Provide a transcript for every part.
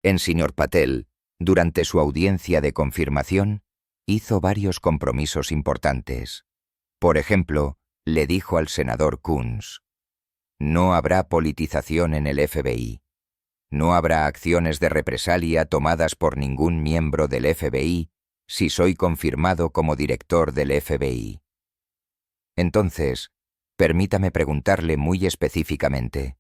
El señor Patel, durante su audiencia de confirmación, hizo varios compromisos importantes. Por ejemplo, le dijo al senador Coons: no habrá politización en el FBI. No habrá acciones de represalia tomadas por ningún miembro del FBI si soy confirmado como director del FBI. Entonces, permítame preguntarle muy específicamente: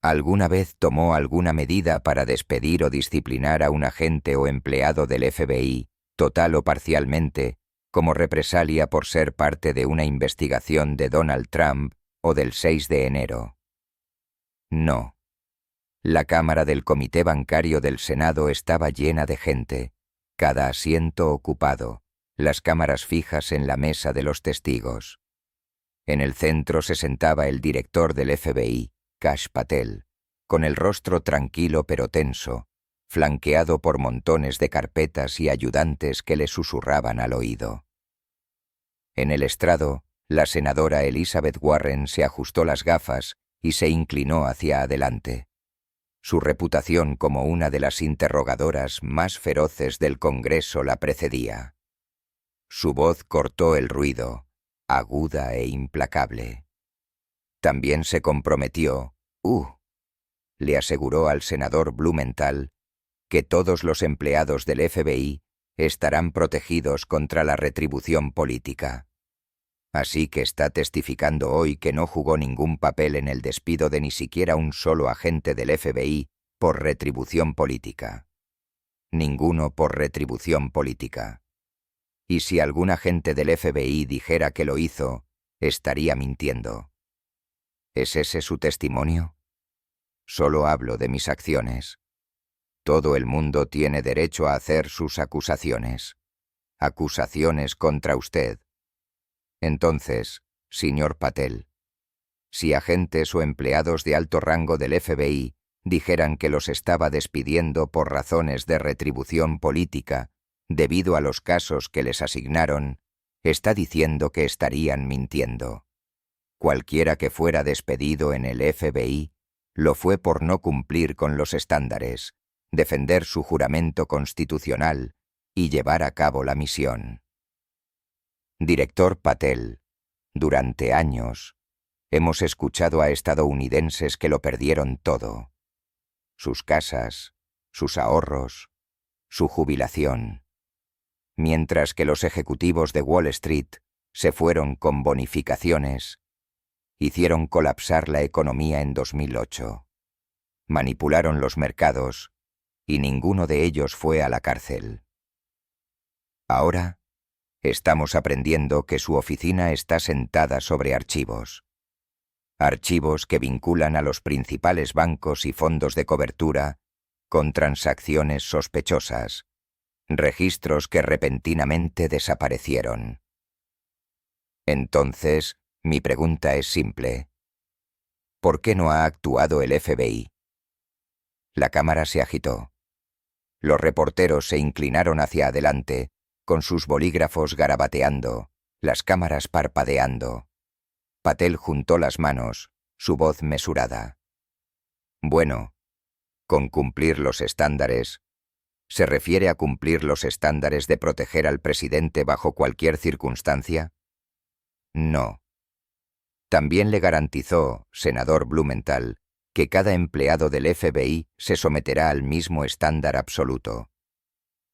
¿alguna vez tomó alguna medida para despedir o disciplinar a un agente o empleado del FBI, total o parcialmente, como represalia por ser parte de una investigación de Donald Trump o del 6 de enero? No. La cámara del Comité Bancario del Senado estaba llena de gente, cada asiento ocupado, las cámaras fijas en la mesa de los testigos. En el centro se sentaba el director del FBI, Kash Patel, con el rostro tranquilo pero tenso, flanqueado por montones de carpetas y ayudantes que le susurraban al oído. En el estrado, la senadora Elizabeth Warren se ajustó las gafas y se inclinó hacia adelante. Su reputación como una de las interrogadoras más feroces del Congreso la precedía. Su voz cortó el ruido, aguda e implacable. También se comprometió, le aseguró al senador Blumenthal, que todos los empleados del FBI estarán protegidos contra la retribución política. Así que está testificando hoy que no jugó ningún papel en el despido de ni siquiera un solo agente del FBI por retribución política. Ninguno por retribución política. Y si algún agente del FBI dijera que lo hizo, estaría mintiendo. ¿Es ese su testimonio? Solo hablo de mis acciones. Todo el mundo tiene derecho a hacer sus acusaciones. Acusaciones contra usted. Entonces, señor Patel, si agentes o empleados de alto rango del FBI dijeran que los estaba despidiendo por razones de retribución política, debido a los casos que les asignaron, está diciendo que estarían mintiendo. Cualquiera que fuera despedido en el FBI, lo fue por no cumplir con los estándares, defender su juramento constitucional y llevar a cabo la misión. Director Patel, durante años, hemos escuchado a estadounidenses que lo perdieron todo: sus casas, sus ahorros, su jubilación, mientras que los ejecutivos de Wall Street se fueron con bonificaciones, hicieron colapsar la economía en 2008, manipularon los mercados y ninguno de ellos fue a la cárcel. Ahora, estamos aprendiendo que su oficina está sentada sobre archivos. Archivos que vinculan a los principales bancos y fondos de cobertura con transacciones sospechosas, registros que repentinamente desaparecieron. Entonces, mi pregunta es simple: ¿por qué no ha actuado el FBI? La cámara se agitó. Los reporteros se inclinaron hacia adelante, con sus bolígrafos garabateando, las cámaras parpadeando. Patel juntó las manos, su voz mesurada. Bueno, con cumplir los estándares, ¿se refiere a cumplir los estándares de proteger al presidente bajo cualquier circunstancia? No. También le garantizó, senador Blumenthal, que cada empleado del FBI se someterá al mismo estándar absoluto.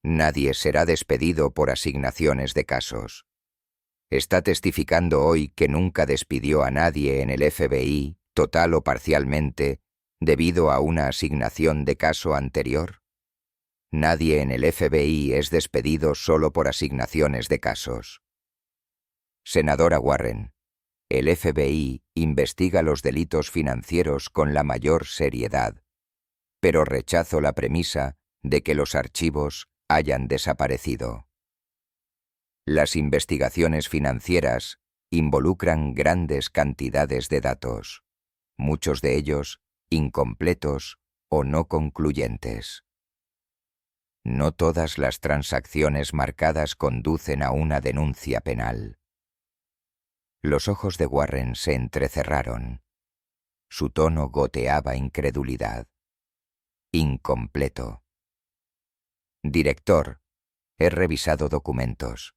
Nadie será despedido por asignaciones de casos. ¿Está testificando hoy que nunca despidió a nadie en el FBI, total o parcialmente, debido a una asignación de caso anterior? Nadie en el FBI es despedido solo por asignaciones de casos. Senadora Warren, el FBI investiga los delitos financieros con la mayor seriedad, pero rechazo la premisa de que los archivos hayan desaparecido. Las investigaciones financieras involucran grandes cantidades de datos, muchos de ellos incompletos o no concluyentes. No todas las transacciones marcadas conducen a una denuncia penal. Los ojos de Warren se entrecerraron. Su tono goteaba incredulidad. Incompleto. Director, he revisado documentos.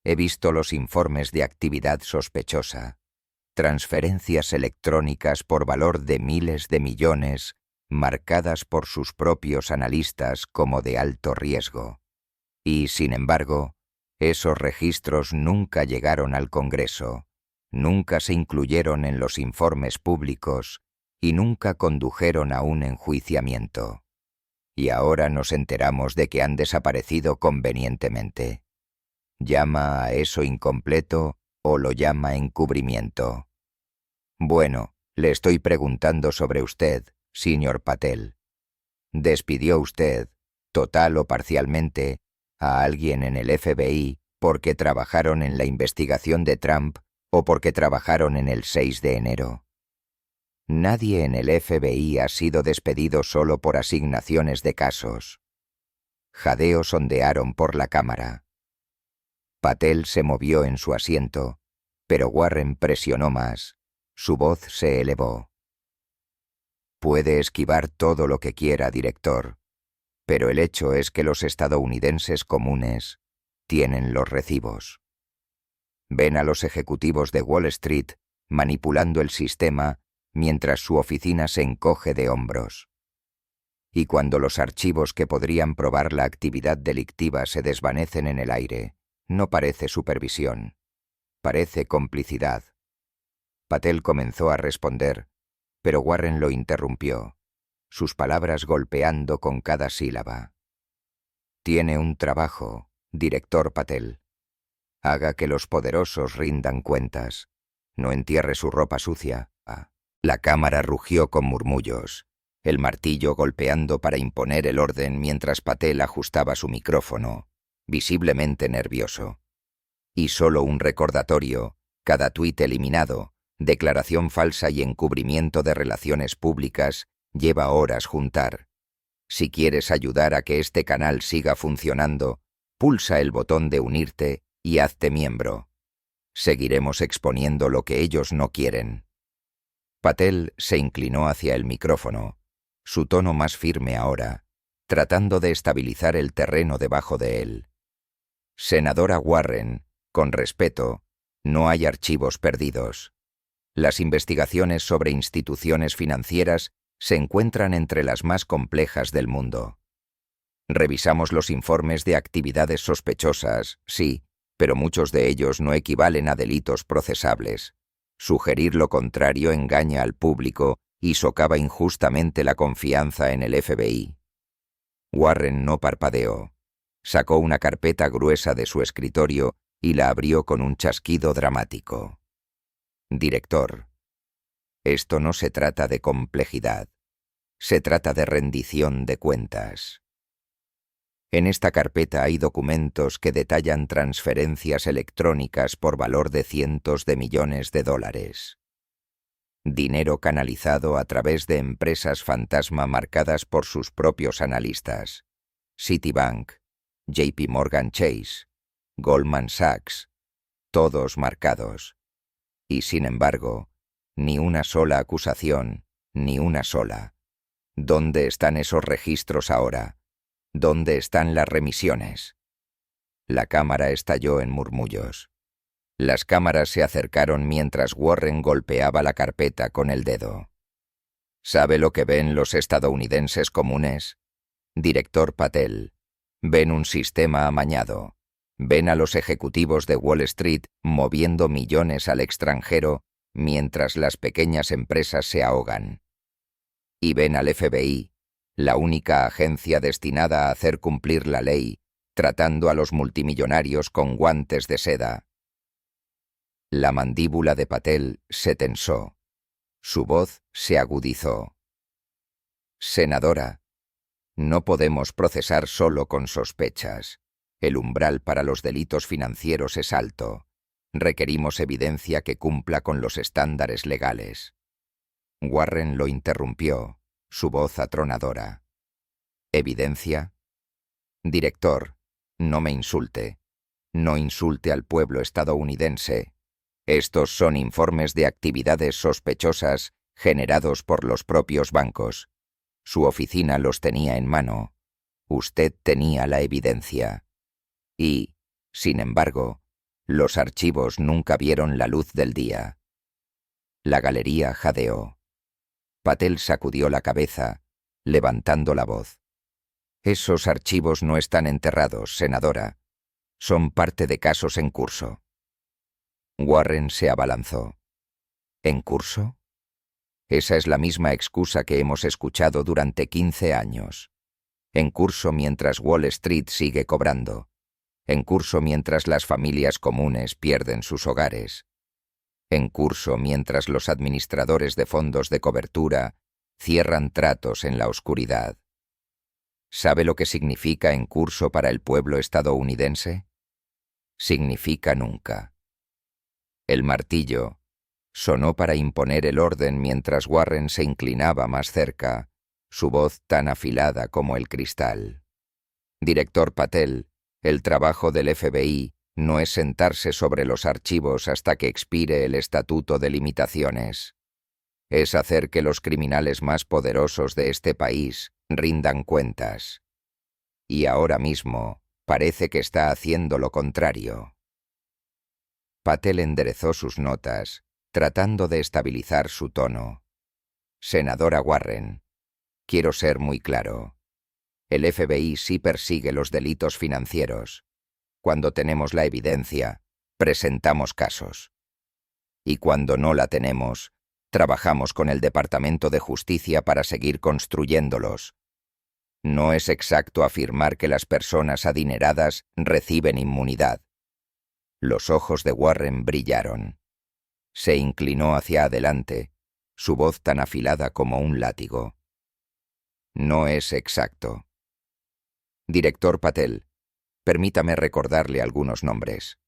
He visto los informes de actividad sospechosa, transferencias electrónicas por valor de miles de millones, marcadas por sus propios analistas como de alto riesgo. Y, sin embargo, esos registros nunca llegaron al Congreso, nunca se incluyeron en los informes públicos y nunca condujeron a un enjuiciamiento. Y ahora nos enteramos de que han desaparecido convenientemente. ¿Llama a eso incompleto o lo llama encubrimiento? Bueno, le estoy preguntando sobre usted, señor Patel. ¿Despidió usted, total o parcialmente, a alguien en el FBI porque trabajaron en la investigación de Trump o porque trabajaron en el 6 de enero? Nadie en el FBI ha sido despedido solo por asignaciones de casos. Jadeos ondearon por la cámara. Patel se movió en su asiento, pero Warren presionó más. Su voz se elevó. Puede esquivar todo lo que quiera, director, pero el hecho es que los estadounidenses comunes tienen los recibos. Ven a los ejecutivos de Wall Street manipulando el sistema mientras su oficina se encoge de hombros. Y cuando los archivos que podrían probar la actividad delictiva se desvanecen en el aire, no parece supervisión, parece complicidad. Patel comenzó a responder, pero Warren lo interrumpió, sus palabras golpeando con cada sílaba. Tiene un trabajo, director Patel. Haga que los poderosos rindan cuentas. No entierre su ropa sucia. La cámara rugió con murmullos, el martillo golpeando para imponer el orden mientras Patel ajustaba su micrófono, visiblemente nervioso. Y solo un recordatorio, cada tuit eliminado, declaración falsa y encubrimiento de relaciones públicas, lleva horas juntar. Si quieres ayudar a que este canal siga funcionando, pulsa el botón de unirte y hazte miembro. Seguiremos exponiendo lo que ellos no quieren. Patel se inclinó hacia el micrófono, su tono más firme ahora, tratando de estabilizar el terreno debajo de él. Senadora Warren, con respeto, no hay archivos perdidos. Las investigaciones sobre instituciones financieras se encuentran entre las más complejas del mundo. Revisamos los informes de actividades sospechosas, sí, pero muchos de ellos no equivalen a delitos procesables. Sugerir lo contrario engaña al público y socava injustamente la confianza en el FBI. Warren no parpadeó. Sacó una carpeta gruesa de su escritorio y la abrió con un chasquido dramático. Director, esto no se trata de complejidad. Se trata de rendición de cuentas. En esta carpeta hay documentos que detallan transferencias electrónicas por valor de cientos de millones de dólares. Dinero canalizado a través de empresas fantasma marcadas por sus propios analistas. Citibank, JP Morgan Chase, Goldman Sachs, todos marcados. Y sin embargo, ni una sola acusación, ni una sola. ¿Dónde están esos registros ahora? ¿Dónde están las remisiones? La cámara estalló en murmullos. Las cámaras se acercaron mientras Warren golpeaba la carpeta con el dedo. ¿Sabe lo que ven los estadounidenses comunes? Director Patel, ven un sistema amañado. Ven a los ejecutivos de Wall Street moviendo millones al extranjero mientras las pequeñas empresas se ahogan. Y ven al FBI, la única agencia destinada a hacer cumplir la ley, tratando a los multimillonarios con guantes de seda. La mandíbula de Patel se tensó. Su voz se agudizó. Senadora, no podemos procesar solo con sospechas. El umbral para los delitos financieros es alto. Requerimos evidencia que cumpla con los estándares legales. Warren lo interrumpió, su voz atronadora. ¿Evidencia? Director, no me insulte. No insulte al pueblo estadounidense. Estos son informes de actividades sospechosas generados por los propios bancos. Su oficina los tenía en mano. Usted tenía la evidencia. Y, sin embargo, los archivos nunca vieron la luz del día. La galería jadeó. Patel sacudió la cabeza, levantando la voz. Esos archivos no están enterrados, senadora. Son parte de casos en curso. Warren se abalanzó. ¿En curso? Esa es la misma excusa que hemos escuchado durante 15 años. En curso mientras Wall Street sigue cobrando. En curso mientras las familias comunes pierden sus hogares. En curso mientras los administradores de fondos de cobertura cierran tratos en la oscuridad. ¿Sabe lo que significa en curso para el pueblo estadounidense? Significa nunca. El martillo sonó para imponer el orden mientras Warren se inclinaba más cerca, su voz tan afilada como el cristal. Director Patel, el trabajo del FBI no es sentarse sobre los archivos hasta que expire el estatuto de limitaciones. Es hacer que los criminales más poderosos de este país rindan cuentas. Y ahora mismo parece que está haciendo lo contrario. Patel enderezó sus notas, tratando de estabilizar su tono. Senadora Warren, quiero ser muy claro. El FBI sí persigue los delitos financieros. Cuando tenemos la evidencia, presentamos casos. Y cuando no la tenemos, trabajamos con el Departamento de Justicia para seguir construyéndolos. No es exacto afirmar que las personas adineradas reciben inmunidad. Los ojos de Warren brillaron. Se inclinó hacia adelante, su voz tan afilada como un látigo. No es exacto. Director Patel, permítame recordarle algunos nombres.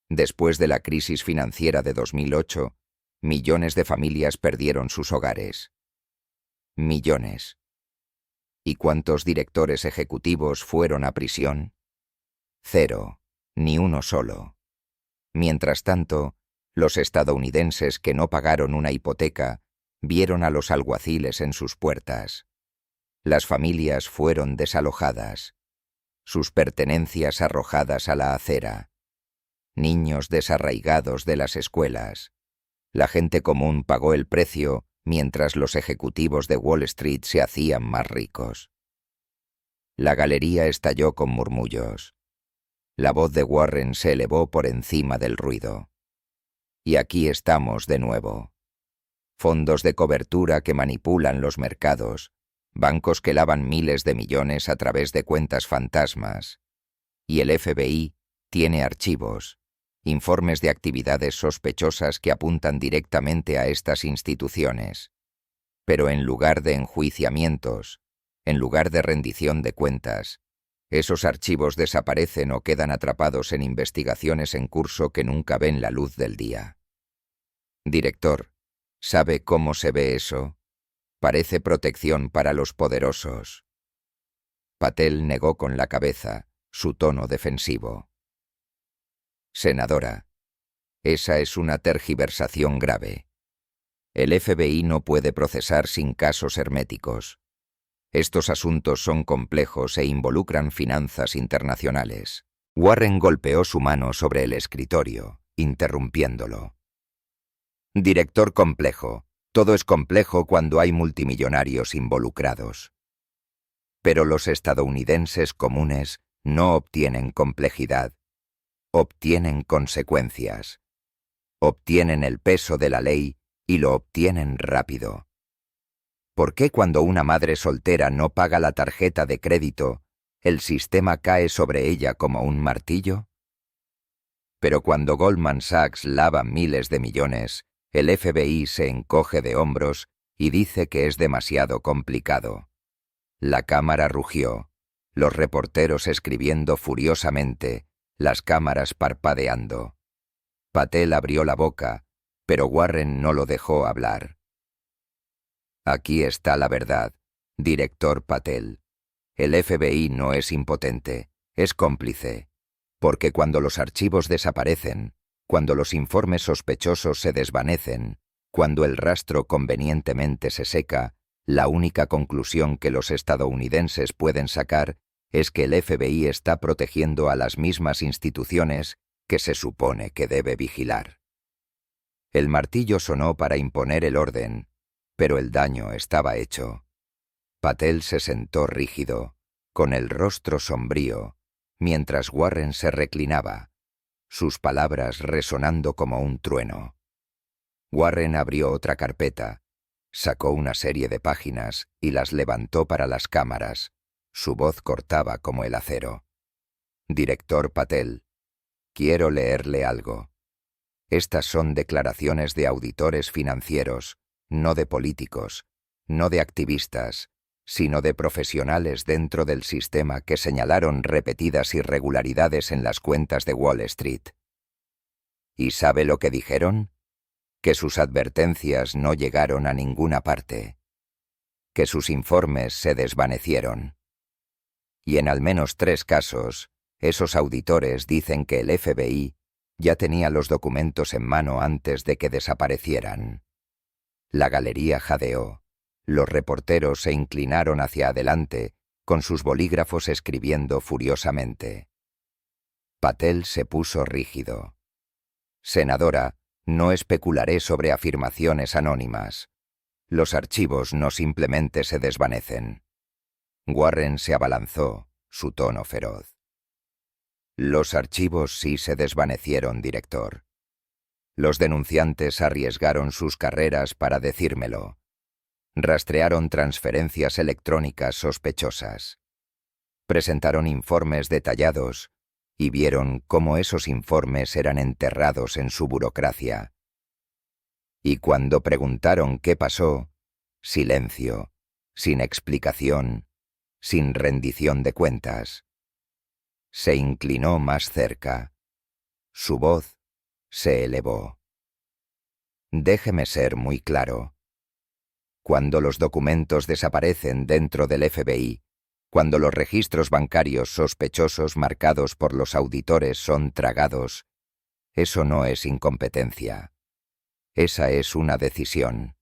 Después de la crisis financiera de 2008, millones de familias perdieron sus hogares. Millones. ¿Y cuántos directores ejecutivos fueron a prisión? 0, ni uno solo. Mientras tanto, los estadounidenses que no pagaron una hipoteca vieron a los alguaciles en sus puertas. Las familias fueron desalojadas, sus pertenencias arrojadas a la acera, niños desarraigados de las escuelas. La gente común pagó el precio mientras los ejecutivos de Wall Street se hacían más ricos. La galería estalló con murmullos. La voz de Warren se elevó por encima del ruido. Y aquí estamos de nuevo. Fondos de cobertura que manipulan los mercados, bancos que lavan miles de millones a través de cuentas fantasmas. Y el FBI tiene archivos, informes de actividades sospechosas que apuntan directamente a estas instituciones. Pero en lugar de enjuiciamientos, en lugar de rendición de cuentas, esos archivos desaparecen o quedan atrapados en investigaciones en curso que nunca ven la luz del día. Director, ¿sabe cómo se ve eso? Parece protección para los poderosos. Patel negó con la cabeza, su tono defensivo. Senadora, esa es una tergiversación grave. El FBI no puede procesar sin casos herméticos. Estos asuntos son complejos e involucran finanzas internacionales. Warren golpeó su mano sobre el escritorio, interrumpiéndolo. Director complejo. Todo es complejo cuando hay multimillonarios involucrados. Pero los estadounidenses comunes no obtienen complejidad. Obtienen consecuencias. Obtienen el peso de la ley y lo obtienen rápido. ¿Por qué cuando una madre soltera no paga la tarjeta de crédito, el sistema cae sobre ella como un martillo? Pero cuando Goldman Sachs lava miles de millones, el FBI se encoge de hombros y dice que es demasiado complicado. La cámara rugió, los reporteros escribiendo furiosamente, las cámaras parpadeando. Patel abrió la boca, pero Warren no lo dejó hablar. Aquí está la verdad, director Patel. El FBI no es impotente, es cómplice. Porque cuando los archivos desaparecen, cuando los informes sospechosos se desvanecen, cuando el rastro convenientemente se seca, La única conclusión que los estadounidenses pueden sacar es que el FBI está protegiendo a las mismas instituciones que se supone que debe vigilar. El martillo sonó para imponer el orden, pero el daño estaba hecho. Patel se sentó rígido, con el rostro sombrío, mientras Warren se reclinaba, sus palabras resonando como un trueno. Warren abrió otra carpeta, sacó una serie de páginas y las levantó para las cámaras. Su voz cortaba como el acero. Director Patel, quiero leerle algo. Estas son declaraciones de auditores financieros, no de políticos, no de activistas, sino de profesionales dentro del sistema que señalaron repetidas irregularidades en las cuentas de Wall Street. ¿Y sabe lo que dijeron? Que sus advertencias no llegaron a ninguna parte, que sus informes se desvanecieron. Y en al menos 3 casos, esos auditores dicen que el FBI ya tenía los documentos en mano antes de que desaparecieran. La galería jadeó. Los reporteros se inclinaron hacia adelante, con sus bolígrafos escribiendo furiosamente. Patel se puso rígido. Senadora, no especularé sobre afirmaciones anónimas. Los archivos no simplemente se desvanecen. Warren se abalanzó, su tono feroz. Los archivos sí se desvanecieron, director. Los denunciantes arriesgaron sus carreras para decírmelo. Rastrearon transferencias electrónicas sospechosas. Presentaron informes detallados y vieron cómo esos informes eran enterrados en su burocracia. Y cuando preguntaron qué pasó, silencio, sin explicación, sin rendición de cuentas. Se inclinó más cerca. Su voz se elevó. Déjeme ser muy claro. Cuando los documentos desaparecen dentro del FBI, cuando los registros bancarios sospechosos marcados por los auditores son tragados, eso no es incompetencia. Esa es una decisión.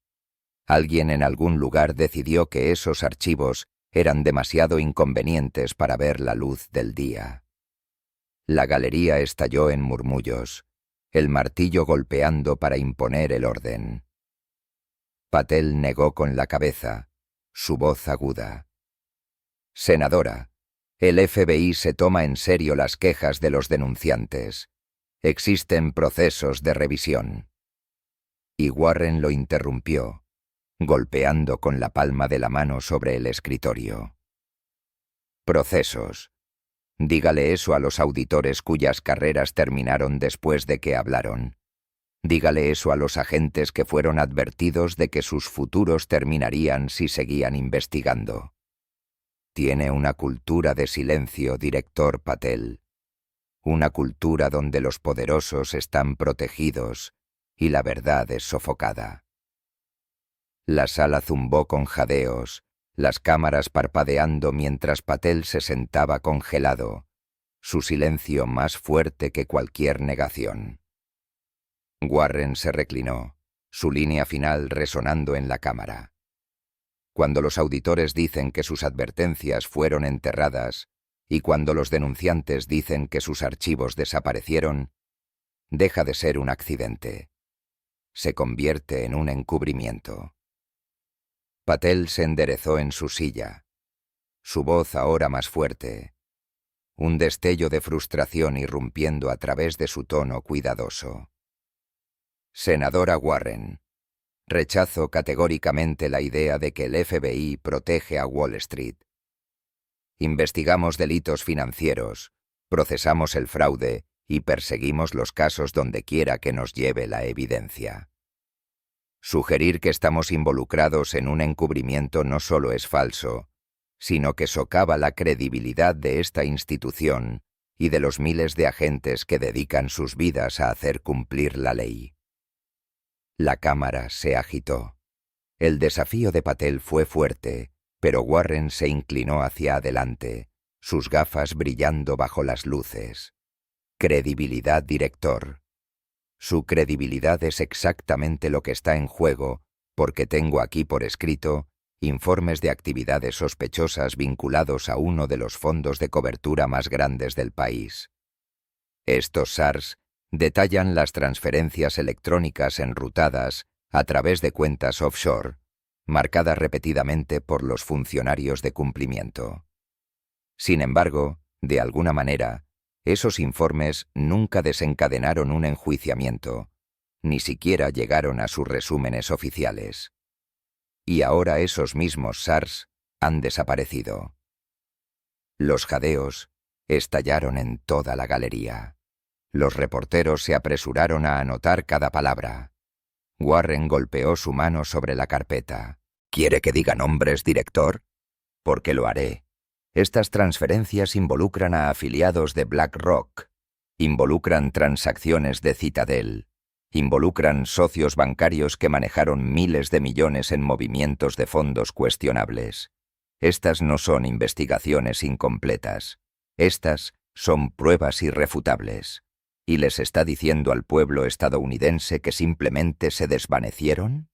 Alguien en algún lugar decidió que esos archivos eran demasiado inconvenientes para ver la luz del día. La galería estalló en murmullos, el martillo golpeando para imponer el orden. Patel negó con la cabeza, su voz aguda. Senadora, el FBI se toma en serio las quejas de los denunciantes. Existen procesos de revisión. Y Warren lo interrumpió, golpeando con la palma de la mano sobre el escritorio. Procesos. Dígale eso a los auditores cuyas carreras terminaron después de que hablaron. Dígale eso a los agentes que fueron advertidos de que sus futuros terminarían si seguían investigando. Tiene una cultura de silencio, director Patel. Una cultura donde los poderosos están protegidos y la verdad es sofocada. La sala zumbó con jadeos, las cámaras parpadeando mientras Patel se sentaba congelado, su silencio más fuerte que cualquier negación. Warren se reclinó, su línea final resonando en la cámara. Cuando los auditores dicen que sus advertencias fueron enterradas y cuando los denunciantes dicen que sus archivos desaparecieron, deja de ser un accidente. Se convierte en un encubrimiento. Patel se enderezó en su silla, su voz ahora más fuerte, un destello de frustración irrumpiendo a través de su tono cuidadoso. Senadora Warren, rechazo categóricamente la idea de que el FBI protege a Wall Street. Investigamos delitos financieros, procesamos el fraude y perseguimos los casos donde quiera que nos lleve la evidencia. Sugerir que estamos involucrados en un encubrimiento no solo es falso, sino que socava la credibilidad de esta institución y de los miles de agentes que dedican sus vidas a hacer cumplir la ley. La cámara se agitó. El desafío de Patel fue fuerte, pero Warren se inclinó hacia adelante, sus gafas brillando bajo las luces. Credibilidad, director. Su credibilidad es exactamente lo que está en juego, porque tengo aquí por escrito informes de actividades sospechosas vinculados a uno de los fondos de cobertura más grandes del país. Estos SARS detallan las transferencias electrónicas enrutadas a través de cuentas offshore, marcadas repetidamente por los funcionarios de cumplimiento. Sin embargo, de alguna manera, esos informes nunca desencadenaron un enjuiciamiento, ni siquiera llegaron a sus resúmenes oficiales. Y ahora esos mismos SARS han desaparecido. Los jadeos estallaron en toda la galería. Los reporteros se apresuraron a anotar cada palabra. Warren golpeó su mano sobre la carpeta. ¿Quiere que diga nombres, director? Porque lo haré. Estas transferencias involucran a afiliados de BlackRock, involucran transacciones de Citadel, involucran socios bancarios que manejaron miles de millones en movimientos de fondos cuestionables. Estas no son investigaciones incompletas. Estas son pruebas irrefutables. ¿Y les está diciendo al pueblo estadounidense que simplemente se desvanecieron?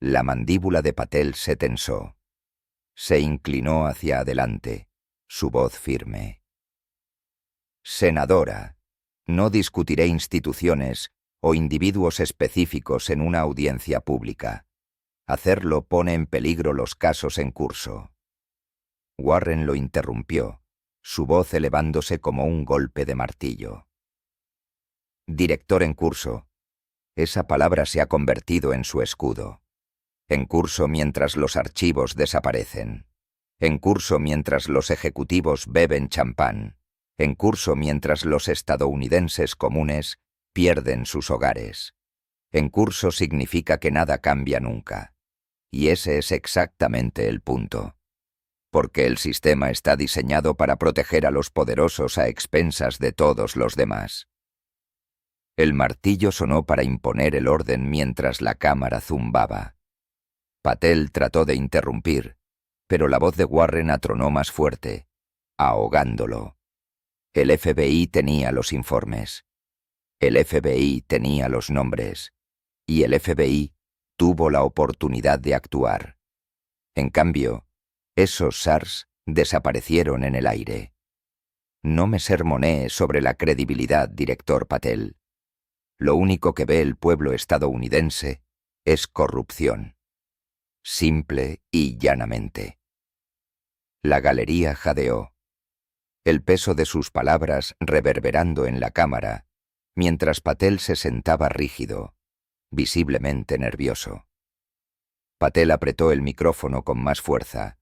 La mandíbula de Patel se tensó. Se inclinó hacia adelante, su voz firme. Senadora, no discutiré instituciones o individuos específicos en una audiencia pública. Hacerlo pone en peligro los casos en curso. Warren lo interrumpió, su voz elevándose como un golpe de martillo. Director en curso. Esa palabra se ha convertido en su escudo. En curso mientras los archivos desaparecen. En curso mientras los ejecutivos beben champán. En curso mientras los estadounidenses comunes pierden sus hogares. En curso significa que nada cambia nunca. Y ese es exactamente el punto. Porque el sistema está diseñado para proteger a los poderosos a expensas de todos los demás. El martillo sonó para imponer el orden mientras la cámara zumbaba. Patel trató de interrumpir, pero la voz de Warren atronó más fuerte, ahogándolo. El FBI tenía los informes. El FBI tenía los nombres. Y el FBI tuvo la oportunidad de actuar. En cambio, esos SARS desaparecieron en el aire. No me sermonee sobre la credibilidad, director Patel. Lo único que ve el pueblo estadounidense es corrupción. Simple y llanamente. La galería jadeó. El peso de sus palabras reverberando en la cámara, mientras Patel se sentaba rígido, visiblemente nervioso. Patel apretó el micrófono con más fuerza.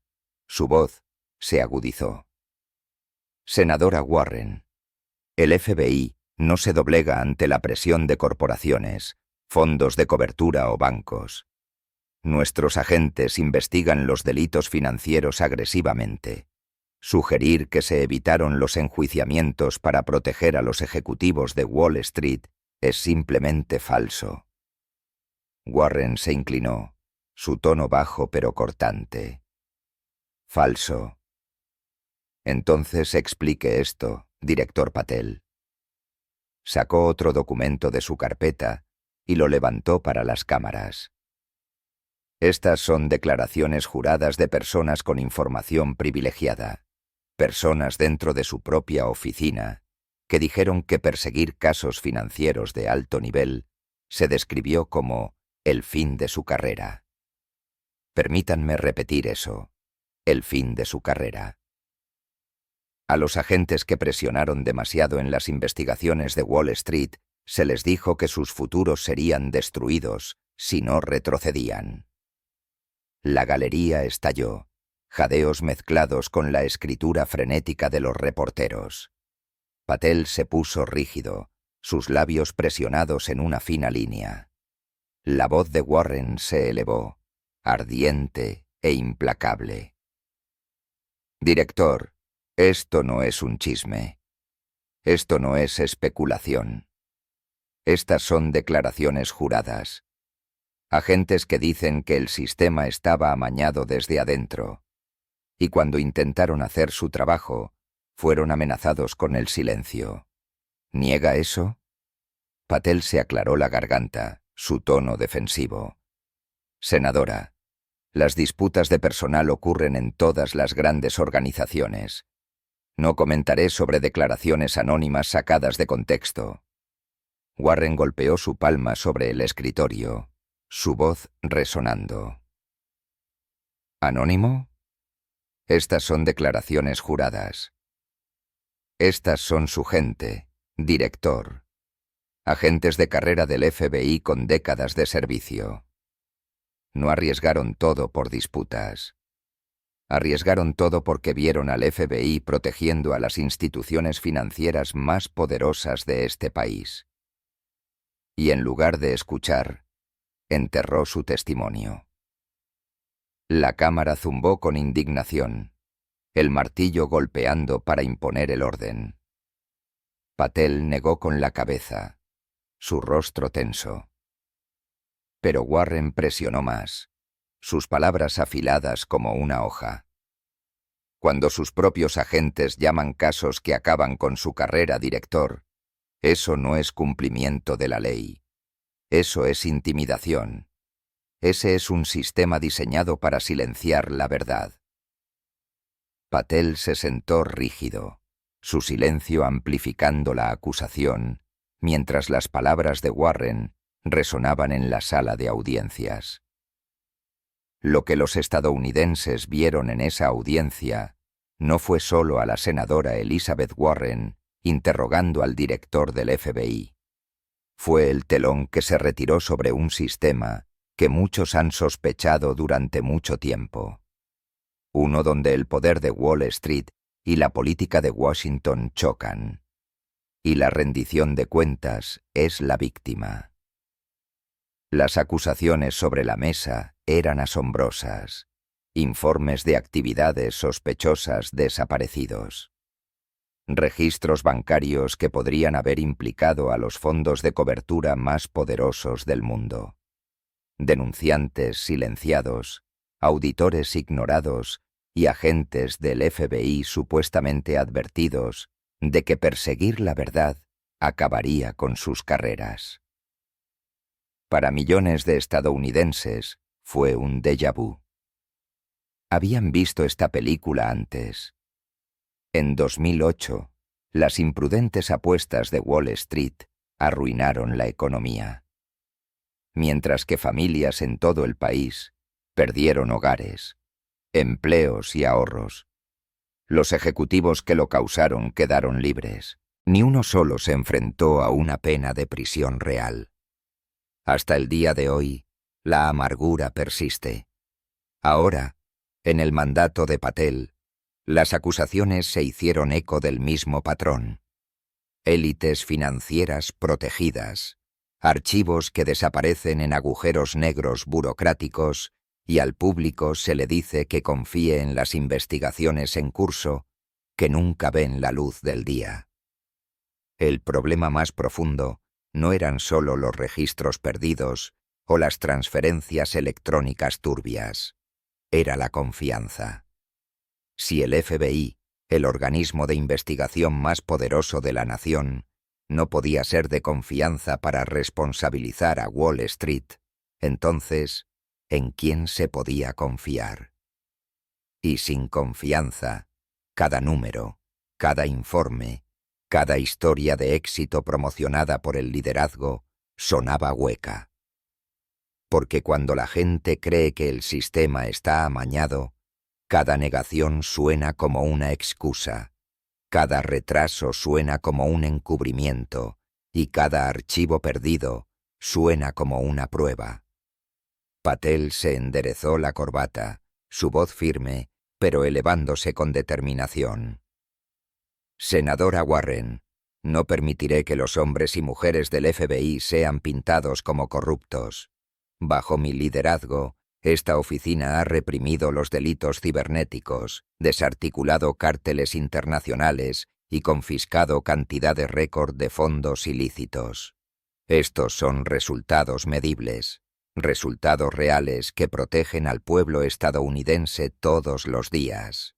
Su voz se agudizó. Senadora Warren, el FBI no se doblega ante la presión de corporaciones, fondos de cobertura o bancos. Nuestros agentes investigan los delitos financieros agresivamente. Sugerir que se evitaron los enjuiciamientos para proteger a los ejecutivos de Wall Street es simplemente falso. Warren se inclinó, su tono bajo pero cortante. Falso. Entonces explique esto, director Patel. Sacó otro documento de su carpeta y lo levantó para las cámaras. Estas son declaraciones juradas de personas con información privilegiada, personas dentro de su propia oficina, que dijeron que perseguir casos financieros de alto nivel se describió como el fin de su carrera. Permítanme repetir eso, el fin de su carrera. A los agentes que presionaron demasiado en las investigaciones de Wall Street, se les dijo que sus futuros serían destruidos si no retrocedían. La galería estalló, jadeos mezclados con la escritura frenética de los reporteros. Patel se puso rígido, sus labios presionados en una fina línea. La voz de Warren se elevó, ardiente e implacable. Director, esto no es un chisme. Esto no es especulación. Estas son declaraciones juradas. Agentes que dicen que el sistema estaba amañado desde adentro. Y cuando intentaron hacer su trabajo, fueron amenazados con el silencio. ¿Niega eso? Patel se aclaró la garganta, su tono defensivo. Senadora, Las disputas de personal ocurren en todas las grandes organizaciones. No comentaré sobre declaraciones anónimas sacadas de contexto. Warren golpeó su palma sobre el escritorio, su voz resonando. ¿Anónimo? Estas son declaraciones juradas. Estas son su gente, director, agentes de carrera del FBI con décadas de servicio. No arriesgaron todo por disputas. Arriesgaron todo porque vieron al FBI protegiendo a las instituciones financieras más poderosas de este país. Y en lugar de escuchar, enterró su testimonio. La cámara zumbó con indignación, el martillo golpeando para imponer el orden. Patel negó con la cabeza, su rostro tenso. Pero Warren presionó más, sus palabras afiladas como una hoja. Cuando sus propios agentes llaman casos que acaban con su carrera, director, eso no es cumplimiento de la ley. Eso es intimidación. Ese es un sistema diseñado para silenciar la verdad. Patel se sentó rígido, su silencio amplificando la acusación, mientras las palabras de Warren resonaban en la sala de audiencias. Lo que los estadounidenses vieron en esa audiencia no fue solo a la senadora Elizabeth Warren interrogando al director del FBI. Fue el telón que se retiró sobre un sistema que muchos han sospechado durante mucho tiempo. Uno donde el poder de Wall Street y la política de Washington chocan. Y la rendición de cuentas es la víctima. Las acusaciones sobre la mesa eran asombrosas. Informes de actividades sospechosas desaparecidos. Registros bancarios que podrían haber implicado a los fondos de cobertura más poderosos del mundo. Denunciantes silenciados, auditores ignorados y agentes del FBI supuestamente advertidos de que perseguir la verdad acabaría con sus carreras. Para millones de estadounidenses fue un déjà vu. Habían visto esta película antes. En 2008, las imprudentes apuestas de Wall Street arruinaron la economía. Mientras que familias en todo el país perdieron hogares, empleos y ahorros. Los ejecutivos que lo causaron quedaron libres. Ni uno solo se enfrentó a una pena de prisión real. Hasta el día de hoy, la amargura persiste. Ahora, en el mandato de Patel, las acusaciones se hicieron eco del mismo patrón. Élites financieras protegidas, archivos que desaparecen en agujeros negros burocráticos y al público se le dice que confíe en las investigaciones en curso que nunca ven la luz del día. El problema más profundo no eran solo los registros perdidos o las transferencias electrónicas turbias. Era la confianza. Si el FBI, el organismo de investigación más poderoso de la nación, no podía ser de confianza para responsabilizar a Wall Street, entonces, ¿en quién se podía confiar? Y sin confianza, cada número, cada informe, cada historia de éxito promocionada por el liderazgo sonaba hueca. Porque cuando la gente cree que el sistema está amañado, cada negación suena como una excusa, cada retraso suena como un encubrimiento y cada archivo perdido suena como una prueba. Patel se enderezó la corbata, su voz firme, pero elevándose con determinación. Senadora Warren, no permitiré que los hombres y mujeres del FBI sean pintados como corruptos. Bajo mi liderazgo, esta oficina ha reprimido los delitos cibernéticos, desarticulado cárteles internacionales y confiscado cantidades récord de fondos ilícitos. Estos son resultados medibles, resultados reales que protegen al pueblo estadounidense todos los días.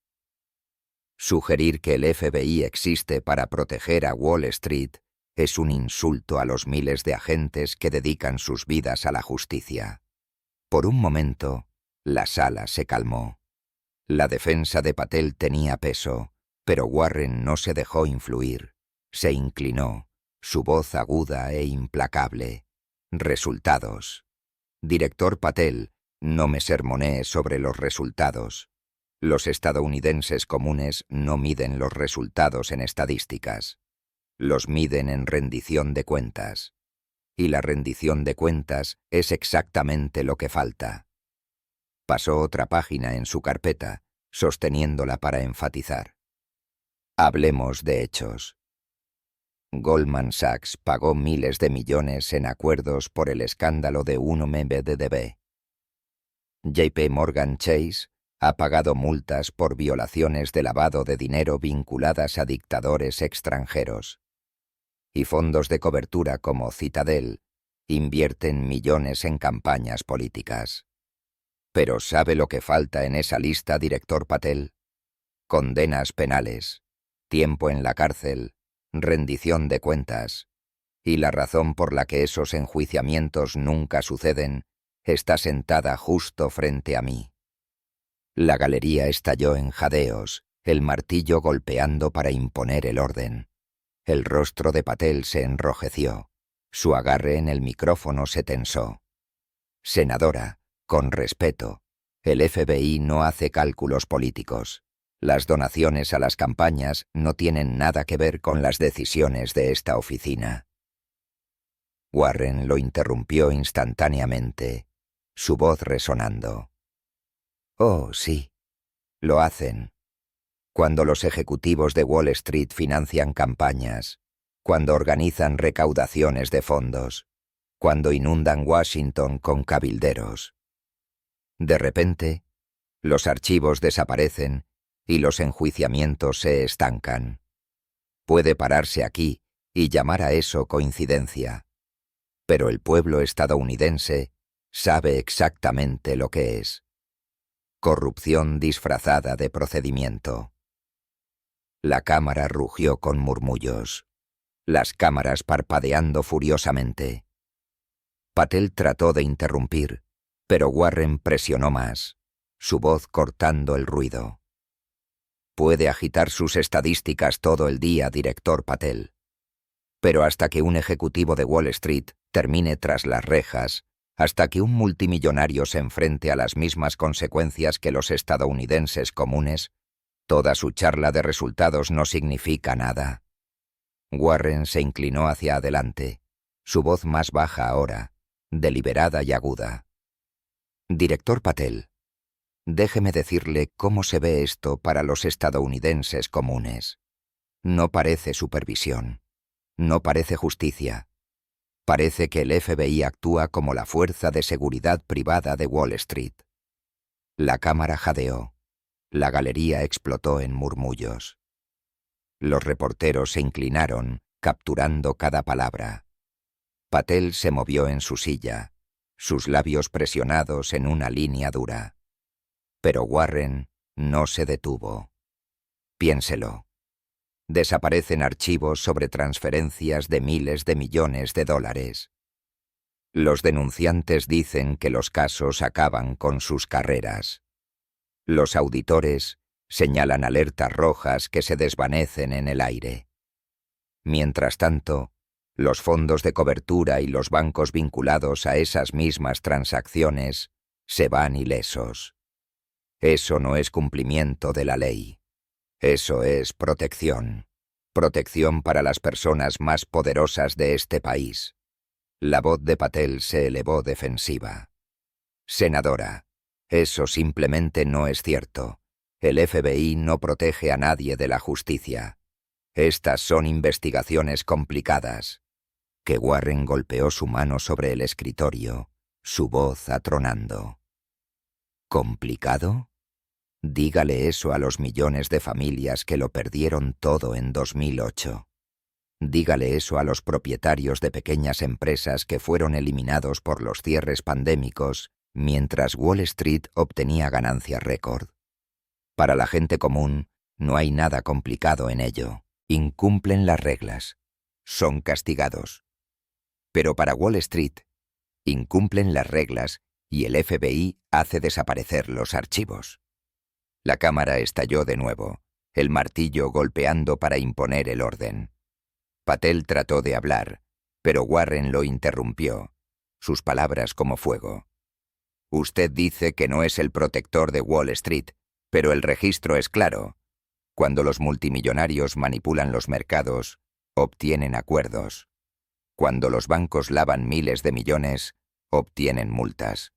Sugerir que el FBI existe para proteger a Wall Street es un insulto a los miles de agentes que dedican sus vidas a la justicia. Por un momento, La sala se calmó. La defensa de Patel tenía peso, pero Warren no se dejó influir. Se inclinó, su voz aguda e implacable. Resultados. Director Patel, no me sermonee sobre los resultados. Los estadounidenses comunes no miden los resultados en estadísticas. Los miden en rendición de cuentas. Y la rendición de cuentas es exactamente lo que falta. Pasó otra página en su carpeta, sosteniéndola para enfatizar. Hablemos de hechos. Goldman Sachs pagó miles de millones en acuerdos por el escándalo de 1MBDB. JP Morgan Chase ha pagado multas por violaciones de lavado de dinero vinculadas a dictadores extranjeros. Y fondos de cobertura como Citadel invierten millones en campañas políticas. ¿Pero sabe lo que falta en esa lista, director Patel? Condenas penales, tiempo en la cárcel, rendición de cuentas. Y la razón por la que esos enjuiciamientos nunca suceden está sentada justo frente a mí. La galería estalló en jadeos, el martillo golpeando para imponer el orden. El rostro de Patel se enrojeció. Su agarre en el micrófono se tensó. Senadora, con respeto, el FBI no hace cálculos políticos. Las donaciones a las campañas no tienen nada que ver con las decisiones de esta oficina. Warren lo interrumpió instantáneamente, su voz resonando. Oh, sí, lo hacen. Cuando los ejecutivos de Wall Street financian campañas, cuando organizan recaudaciones de fondos, cuando inundan Washington con cabilderos. De repente, los archivos desaparecen y los enjuiciamientos se estancan. Puede pararse aquí y llamar a eso coincidencia, pero el pueblo estadounidense sabe exactamente lo que es. Corrupción disfrazada de procedimiento. La cámara rugió con murmullos, las cámaras parpadeando furiosamente. Patel trató de interrumpir, pero Warren presionó más, su voz cortando el ruido. Puede agitar sus estadísticas todo el día, director Patel. Pero hasta que un ejecutivo de Wall Street termine tras las rejas, hasta que un multimillonario se enfrente a las mismas consecuencias que los estadounidenses comunes, toda su charla de resultados no significa nada. Warren se inclinó hacia adelante, su voz más baja ahora, deliberada y aguda. Director Patel, déjeme decirle cómo se ve esto para los estadounidenses comunes. No parece supervisión, no parece justicia. Parece que el FBI actúa como la fuerza de seguridad privada de Wall Street. La cámara jadeó. La galería explotó en murmullos. Los reporteros se inclinaron, capturando cada palabra. Patel se movió en su silla, sus labios presionados en una línea dura. Pero Warren no se detuvo. Piénselo. Desaparecen archivos sobre transferencias de miles de millones de dólares. Los denunciantes dicen que los casos acaban con sus carreras. Los auditores señalan alertas rojas que se desvanecen en el aire. Mientras tanto, los fondos de cobertura y los bancos vinculados a esas mismas transacciones se van ilesos. Eso no es cumplimiento de la ley. Eso es protección. Protección para las personas más poderosas de este país. La voz de Patel se elevó defensiva. Senadora, eso simplemente no es cierto. El FBI no protege a nadie de la justicia. Estas son investigaciones complicadas. Que Warren golpeó su mano sobre el escritorio, su voz atronando. ¿Complicado? Dígale eso a los millones de familias que lo perdieron todo en 2008. Dígale eso a los propietarios de pequeñas empresas que fueron eliminados por los cierres pandémicos mientras Wall Street obtenía ganancias récord. Para la gente común, no hay nada complicado en ello. Incumplen las reglas. Son castigados. Pero para Wall Street, incumplen las reglas y el FBI hace desaparecer los archivos. La cámara estalló de nuevo, el martillo golpeando para imponer el orden. Patel trató de hablar, pero Warren lo interrumpió, sus palabras como fuego. Usted dice que no es el protector de Wall Street, pero el registro es claro. Cuando los multimillonarios manipulan los mercados, obtienen acuerdos. Cuando los bancos lavan miles de millones, obtienen multas.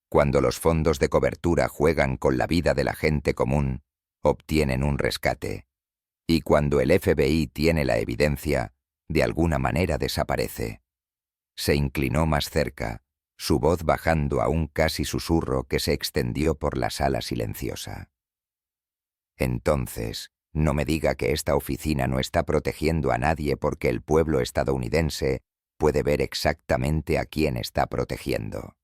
Cuando los fondos de cobertura juegan con la vida de la gente común, obtienen un rescate. Y cuando el FBI tiene la evidencia, de alguna manera desaparece. Se inclinó más cerca, su voz bajando a un casi susurro que se extendió por la sala silenciosa. Entonces, no me diga que esta oficina no está protegiendo a nadie porque el pueblo estadounidense puede ver exactamente a quién está protegiendo.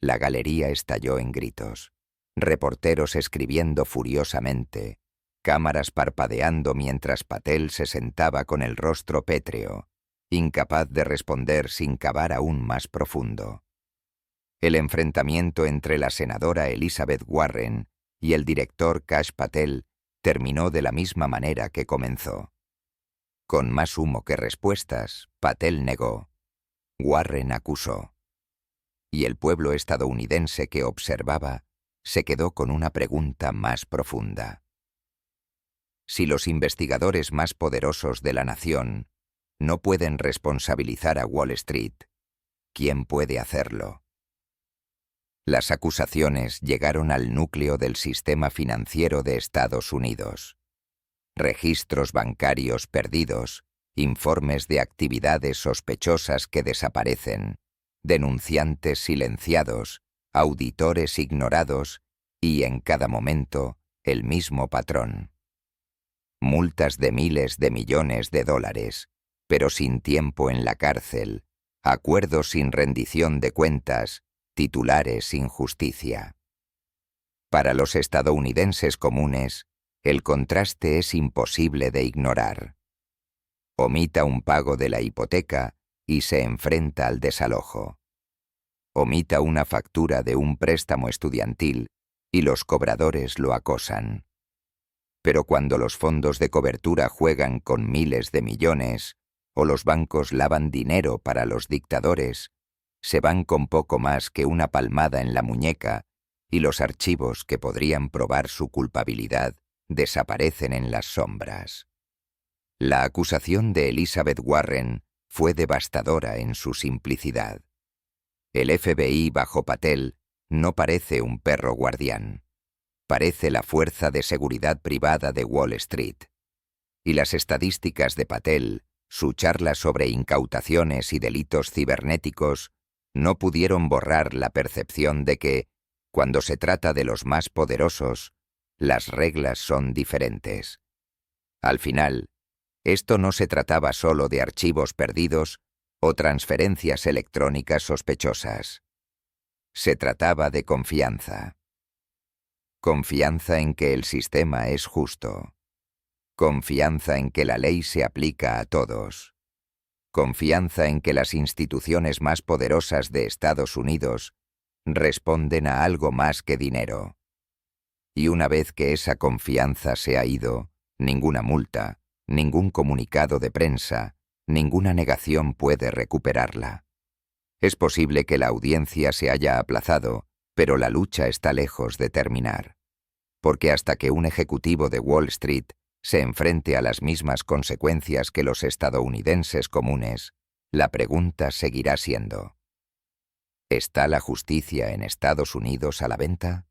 La galería estalló en gritos, reporteros escribiendo furiosamente, cámaras parpadeando mientras Patel se sentaba con el rostro pétreo, incapaz de responder sin cavar aún más profundo. El enfrentamiento entre la senadora Elizabeth Warren y el director Kash Patel terminó de la misma manera que comenzó. Con más humo que respuestas, Patel negó. Warren acusó. Y el pueblo estadounidense que observaba se quedó con una pregunta más profunda. Si los investigadores más poderosos de la nación no pueden responsabilizar a Wall Street, ¿quién puede hacerlo? Las acusaciones llegaron al núcleo del sistema financiero de Estados Unidos. Registros bancarios perdidos, informes de actividades sospechosas que desaparecen, denunciantes silenciados, auditores ignorados y, en cada momento, el mismo patrón. Multas de miles de millones de dólares, pero sin tiempo en la cárcel, acuerdos sin rendición de cuentas, titulares sin justicia. Para los estadounidenses comunes, el contraste es imposible de ignorar. Omita un pago de la hipoteca y se enfrenta al desalojo. Omita una factura de un préstamo estudiantil y los cobradores lo acosan. Pero cuando los fondos de cobertura juegan con miles de millones o los bancos lavan dinero para los dictadores, se van con poco más que una palmada en la muñeca y los archivos que podrían probar su culpabilidad desaparecen en las sombras. La acusación de Elizabeth Warren fue devastadora en su simplicidad. El FBI bajo Patel no parece un perro guardián. Parece la fuerza de seguridad privada de Wall Street. Y las estadísticas de Patel, su charla sobre incautaciones y delitos cibernéticos, no pudieron borrar la percepción de que, cuando se trata de los más poderosos, las reglas son diferentes. Al final, esto no se trataba solo de archivos perdidos o transferencias electrónicas sospechosas. Se trataba de confianza. Confianza en que el sistema es justo. Confianza en que la ley se aplica a todos. Confianza en que las instituciones más poderosas de Estados Unidos responden a algo más que dinero. Y una vez que esa confianza se ha ido, ninguna multa, ningún comunicado de prensa, ninguna negación puede recuperarla. Es posible que la audiencia se haya aplazado, pero la lucha está lejos de terminar. Porque hasta que un ejecutivo de Wall Street se enfrente a las mismas consecuencias que los estadounidenses comunes, la pregunta seguirá siendo: ¿está la justicia en Estados Unidos a la venta?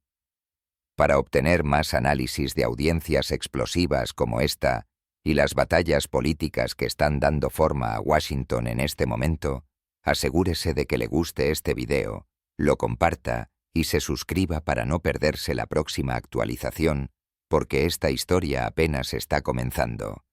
Para obtener más análisis de audiencias explosivas como esta y las batallas políticas que están dando forma a Washington en este momento, asegúrese de que le guste este video, lo comparta y se suscriba para no perderse la próxima actualización, porque esta historia apenas está comenzando